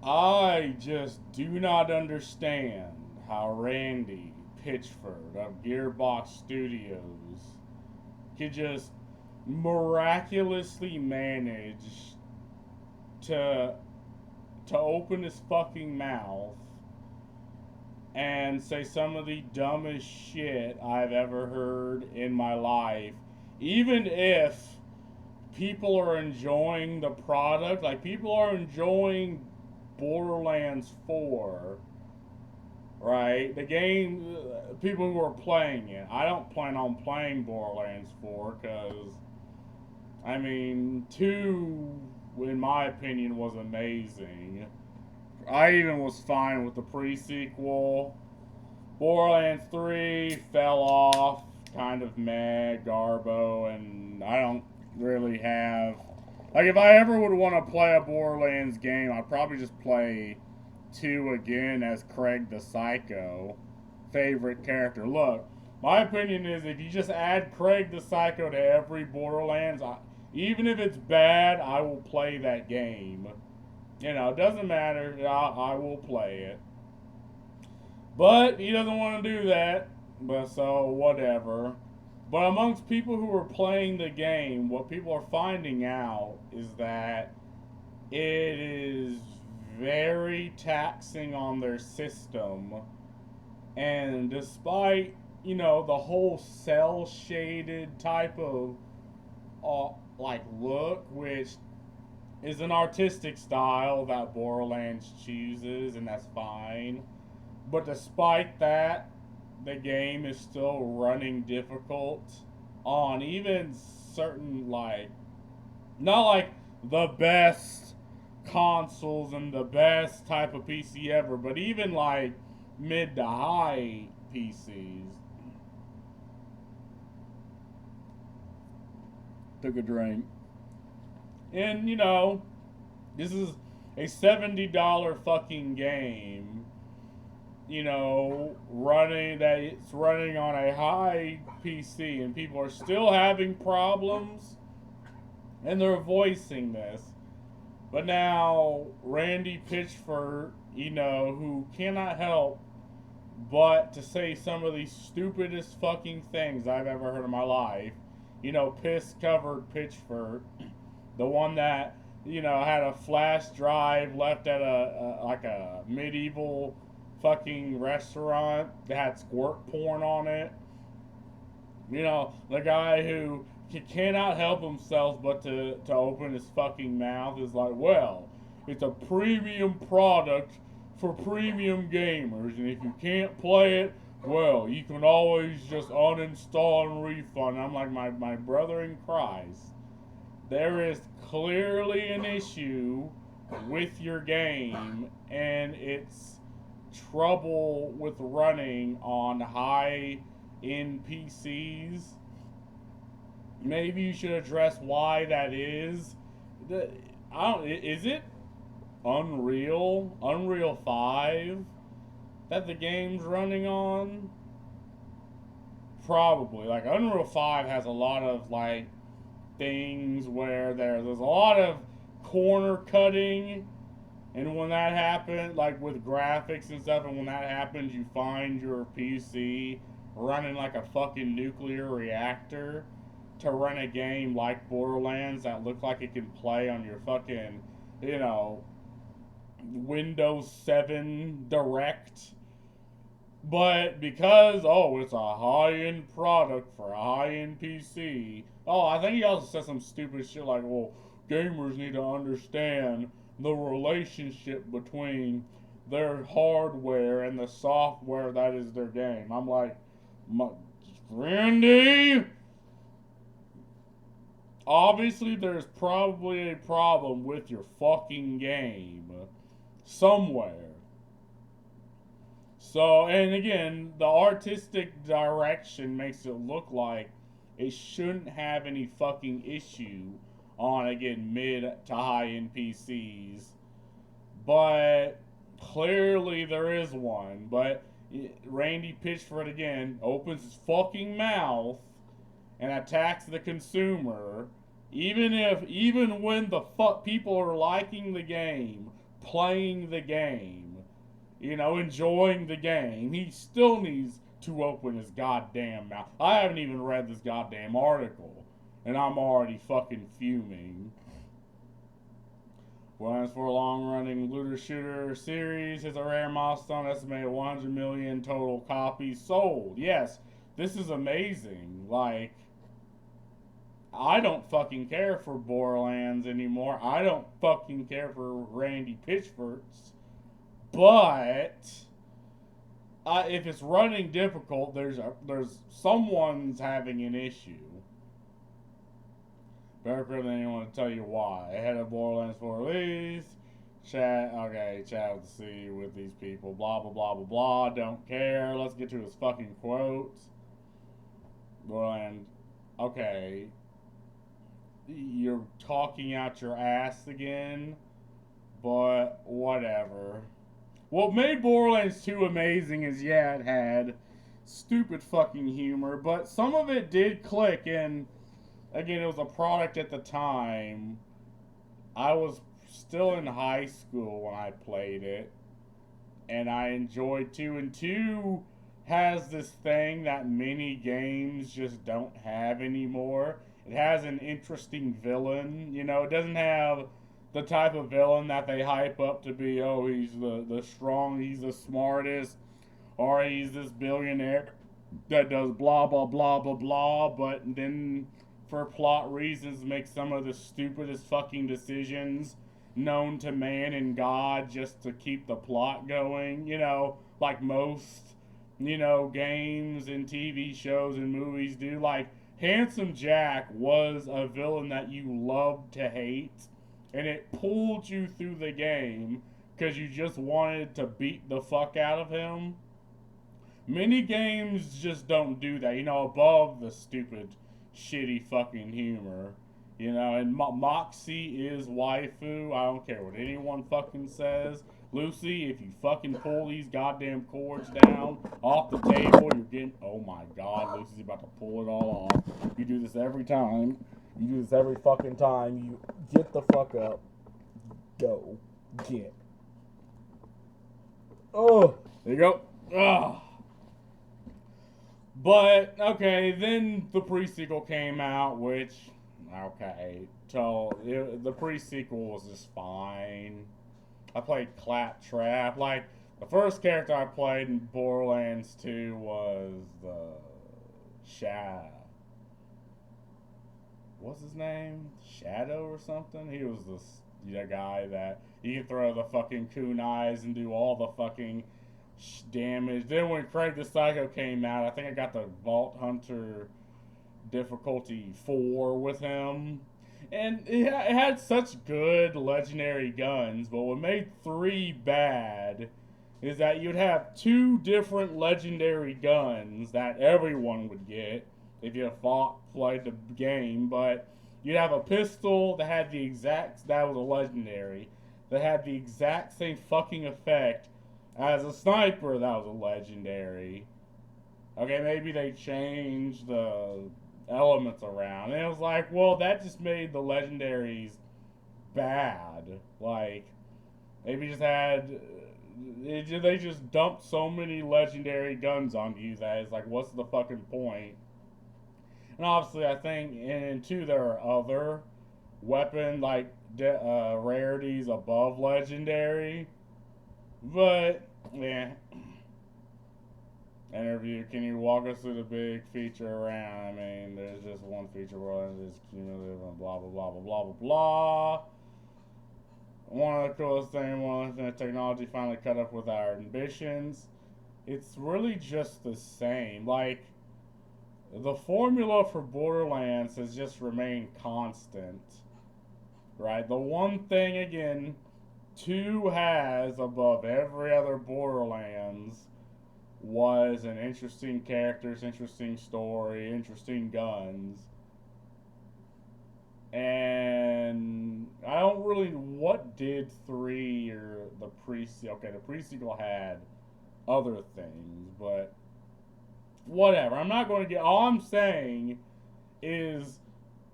I just do not understand how Randy Pitchford of Gearbox Studios could just miraculously manage to open his fucking mouth and say some of the dumbest shit I've ever heard in my life, even if people are enjoying the product, like people are enjoying Borderlands 4, right? The game, people who are playing it. I don't plan on playing Borderlands 4 because, I mean, 2, in my opinion, was amazing. I even was fine with the pre sequel. Borderlands 3 fell off, kind of meh, garbo, and I don't really have. Like, if I ever would want to play a Borderlands game, I'd probably just play 2 again as Craig the Psycho. Favorite character. Look, my opinion is if you just add Craig the Psycho to every Borderlands, even if it's bad, I will play that game. You know, it doesn't matter. I will play it. But he doesn't want to do that. But so, whatever. But amongst people who are playing the game, what people are finding out is that it is very taxing on their system. And despite, the whole cell shaded type of like look, which is an artistic style that Borderlands chooses, and that's fine. But despite that, the game is still running difficult on even certain, like, not like the best consoles and the best type of PC ever, but even like mid to high PCs. Took a drink. And, this is a $70 fucking game, it's running on a high PC, and people are still having problems, and they're voicing this. But now, Randy Pitchford, who cannot help but to say some of the stupidest fucking things I've ever heard in my life, piss covered Pitchford, the one that, had a flash drive left at a medieval fucking restaurant that had squirt porn on it. The guy who cannot help himself but to open his fucking mouth is like, well, it's a premium product for premium gamers, and if you can't play it, well, you can always just uninstall and refund. I'm like, my brother in Christ, there is clearly an issue with your game, and it's trouble with running on high end PCs. Maybe you should address why that is. I don't. Is it Unreal 5 that the game's running on? Probably. Like, Unreal 5 has a lot of like things where there's a lot of corner cutting, and when that happens, like with graphics and stuff, and when that happens, you find your PC running like a fucking nuclear reactor to run a game like Borderlands that look like it can play on your fucking, Windows 7 Direct. But because, it's a high end product for a high end PC. Oh, I think he also said some stupid shit like, well, gamers need to understand the relationship between their hardware and the software that is their game. I'm like, Randy, obviously there's probably a problem with your fucking game somewhere. So, and again, the artistic direction makes it look like it shouldn't have any fucking issue on, again, mid to high end PCs. But clearly there is one. But Randy Pitchford, again, opens his fucking mouth and attacks the consumer, even when the fuck people are liking the game, playing the game, you know, enjoying the game, he still needs to open his goddamn mouth. I haven't even read this goddamn article, and I'm already fucking fuming. Runs for a long-running looter shooter series is a rare milestone. Estimated 100 million total copies sold. Yes, this is amazing. Like, I don't fucking care for Borderlands anymore. I don't fucking care for Randy Pitchfords. But if it's running difficult, there's someone's having an issue. Better than anyone to tell you why. Ahead of Borderlands 4 release. Chat with see with these people. Blah, blah, blah, blah, blah. Don't care. Let's get to his fucking quotes. Borderlands. Okay. You're talking out your ass again. But whatever. What made Borderlands 2 amazing is, yeah, it had stupid fucking humor. But some of it did click, and again, it was a product at the time. I was still in high school when I played it, and I enjoyed 2. And 2 has this thing that many games just don't have anymore. It has an interesting villain. You know, it doesn't have the type of villain that they hype up to be, oh, he's the strong, he's the smartest, or he's this billionaire that does blah, blah, blah, blah, blah, but then for plot reasons make some of the stupidest fucking decisions known to man and God just to keep the plot going, you know, like most, you know, games and TV shows and movies do. Like, Handsome Jack was a villain that you loved to hate, and it pulled you through the game because you just wanted to beat the fuck out of him. Many games just don't do that, you know, above the stupid shitty fucking humor, you know. And Moxie is waifu. I don't care what anyone fucking says. Lucy, if you fucking pull these goddamn cords down off the table, you're getting, oh my god, Lucy's about to pull it all off. You do this every time. You do this every fucking time. You get the fuck up. Go. Get. Oh, there you go. Ugh. But, okay, then the pre-sequel came out, which, okay, so the pre-sequel was just fine. I played Claptrap. Like, the first character I played in Borderlands 2 was the Shadow. What's his name? Shadow or something? He was the guy that you can throw the fucking kunais and do all the fucking damage. Then when Craig the Psycho came out, I think I got the Vault Hunter difficulty 4 with him. And it had such good legendary guns, but what made 3 bad is that you'd have 2 different legendary guns that everyone would get if you played the game, but you'd have a pistol that had that was a legendary, that had the exact same fucking effect as a sniper that was a legendary. Okay, maybe they changed the elements around. And it was like, well, that just made the legendaries bad. Like, maybe just had... they just dumped so many legendary guns on you that it's like, what's the fucking point? And obviously, I think in 2 there are other weapon, like, rarities above legendary. But, yeah. Interview, can you walk us through the big feature around? I mean, there's just one feature where it's cumulative and blah, blah, blah, blah, blah, blah, blah. One of the coolest things, the technology finally caught up with our ambitions. It's really just the same. Like, the formula for Borderlands has just remained constant. Right? The one thing, again, 2 has above every other Borderlands was an interesting characters, interesting story, interesting guns. And I don't really, what did 3 or the pre-sequel, okay, the pre-sequel had other things, but whatever. I'm not going to get, all I'm saying is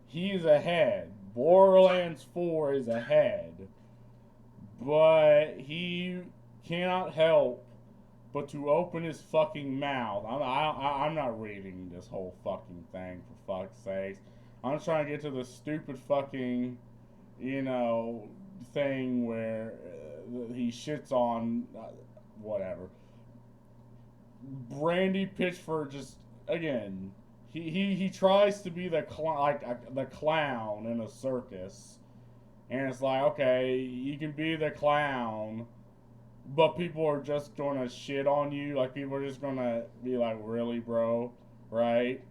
he's ahead. Borderlands 4 is ahead. but he cannot help but to open his fucking mouth. I'm not reading this whole fucking thing, for fuck's sakes. I'm just trying to get to the stupid fucking, you know, thing where he shits on whatever. Randy Pitchford just, again, he tries to be the the clown in a circus, and it's like, okay, you can be the clown, but people are just gonna shit on you. Like, people are just gonna be like, really, bro, right?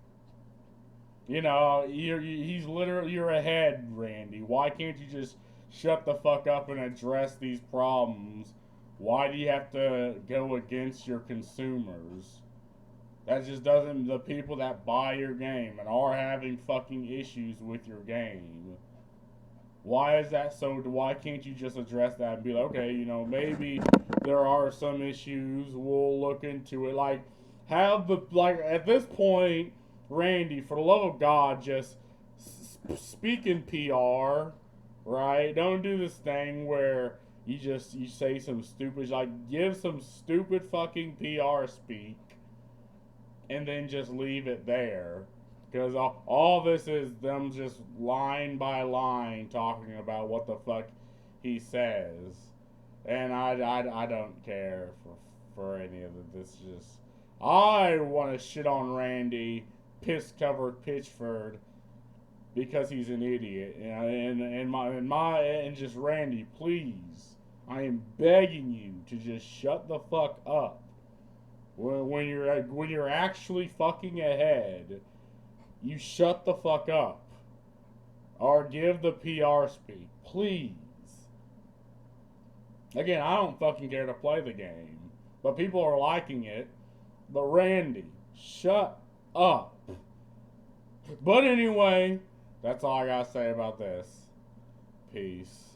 You know, he's literally, you're ahead, Randy. Why can't you just shut the fuck up and address these problems? Why do you have to go against your consumers? That just doesn't, the people that buy your game and are having fucking issues with your game. Why is that so? Why can't you just address that and be like, okay, you know, maybe there are some issues. We'll look into it. Like, have the, like, at this point, Randy, for the love of God, just speak in PR, right? Don't do this thing where you say some stupid, like, give some stupid fucking PR speak and then just leave it there. Because all this is them just line by line talking about what the fuck he says. And I don't care for any of this. Just, I want to shit on Randy, piss covered Pitchford, because he's an idiot. And just Randy, please, I am begging you to just shut the fuck up. When you're actually fucking ahead, you shut the fuck up. Or give the PR speak. Please. Again, I don't fucking care to play the game. But people are liking it. But Randy, shut up. But anyway, that's all I gotta say about this. Peace.